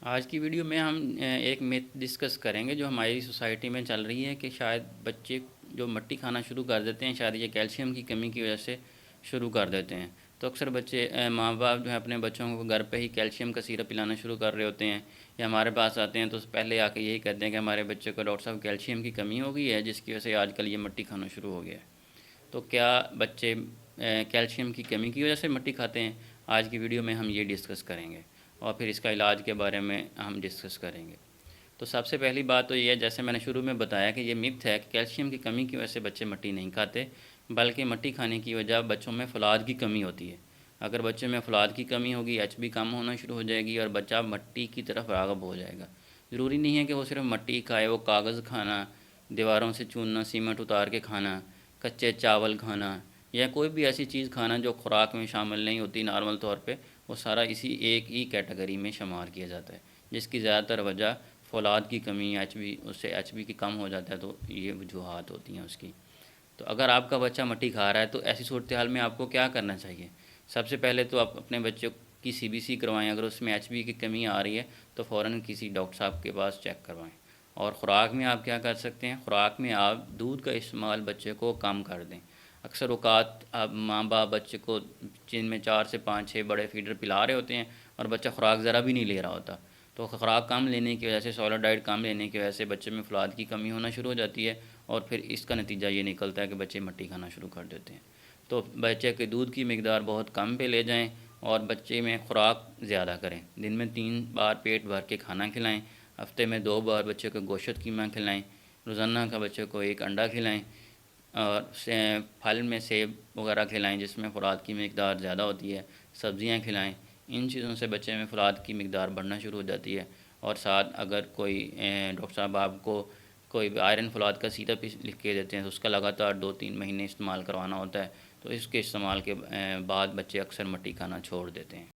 آج کی ویڈیو میں ہم ایک میتھ ڈسکس کریں گے جو ہماری سوسائٹی میں چل رہی ہے کہ شاید بچے جو مٹی کھانا شروع کر دیتے ہیں، شاید یہ کیلشیم کی کمی کی وجہ سے شروع کر دیتے ہیں۔ تو اکثر بچے ماں باپ جو ہے اپنے بچوں کو گھر پہ ہی کیلشیم کا سیرپ پلانا شروع کر رہے ہوتے ہیں، یا ہمارے پاس آتے ہیں تو پہلے آ کے یہی کہتے ہیں کہ ہمارے بچے کو ڈاکٹر صاحب کیلشیم کی کمی ہو گئی ہے، جس کی وجہ سے آج کل یہ مٹی کھانا شروع ہو گیا ہے۔ تو کیا بچے کیلشیم کی کمی کی وجہ سے مٹی کھاتے ہیں؟ آج کی ویڈیو میں ہم یہ ڈسکس کریں گے، اور پھر اس کا علاج کے بارے میں ہم ڈسکس کریں گے۔ تو سب سے پہلی بات تو یہ ہے، جیسے میں نے شروع میں بتایا کہ یہ متھ ہے کہ کیلشیم کی کمی کی وجہ سے بچے مٹی نہیں کھاتے، بلکہ مٹی کھانے کی وجہ بچوں میں فولاد کی کمی ہوتی ہے۔ اگر بچے میں فولاد کی کمی ہوگی، ایچ بی کم ہونا شروع ہو جائے گی اور بچہ مٹی کی طرف راغب ہو جائے گا۔ ضروری نہیں ہے کہ وہ صرف مٹی کھائے، وہ کاغذ کھانا، دیواروں سے چوننا، سیمنٹ اتار کے کھانا، کچے چاول کھانا، یا کوئی بھی ایسی چیز کھانا جو خوراک میں شامل نہیں ہوتی نارمل طور پہ، وہ سارا اسی ایک ہی کیٹیگری میں شمار کیا جاتا ہے، جس کی زیادہ تر وجہ فولاد کی کمی، ایچ بی، اس سے ایچ بی کی کم ہو جاتا ہے، تو یہ وجوہات ہوتی ہیں اس کی۔ تو اگر آپ کا بچہ مٹی کھا رہا ہے تو ایسی صورتحال میں آپ کو کیا کرنا چاہیے؟ سب سے پہلے تو آپ اپنے بچے کی سی بی سی کروائیں، اگر اس میں ایچ بی کی کمی آ رہی ہے تو فوراً کسی ڈاکٹر صاحب کے پاس چیک کروائیں۔ اور خوراک میں آپ کیا کر سکتے ہیں؟ خوراک میں آپ دودھ کا استعمال بچے کو کم کر دیں۔ اکثر اوقات آپ ماں باپ بچے کو جن میں 4 سے 5 6 بڑے فیڈر پلا رہے ہوتے ہیں اور بچہ خوراک ذرا بھی نہیں لے رہا ہوتا، تو خوراک کم لینے کی وجہ سے، سالڈ ڈائٹ کم لینے کی وجہ سے بچے میں فولاد کی کمی ہونا شروع ہو جاتی ہے، اور پھر اس کا نتیجہ یہ نکلتا ہے کہ بچے مٹی کھانا شروع کر دیتے ہیں۔ تو بچے کے دودھ کی مقدار بہت کم پہ لے جائیں، اور بچے میں خوراک زیادہ کریں۔ دن میں 3 بار پیٹ بھر کے کھانا کھلائیں، ہفتے میں 2 بار بچے کو گوشت قیمہ کھلائیں، روزانہ کا بچے کو 1 انڈا کھلائیں، اور پھل میں سیب وغیرہ کھلائیں جس میں فولاد کی مقدار زیادہ ہوتی ہے، سبزیاں کھلائیں۔ ان چیزوں سے بچے میں فولاد کی مقدار بڑھنا شروع ہو جاتی ہے۔ اور ساتھ اگر کوئی ڈاکٹر صاحب آپ کو کوئی آئرن فولاد کا سیرپ لکھ کے دیتے ہیں تو اس کا لگاتار 2-3 مہینے استعمال کروانا ہوتا ہے، تو اس کے استعمال کے بعد بچے اکثر مٹی کھانا چھوڑ دیتے ہیں۔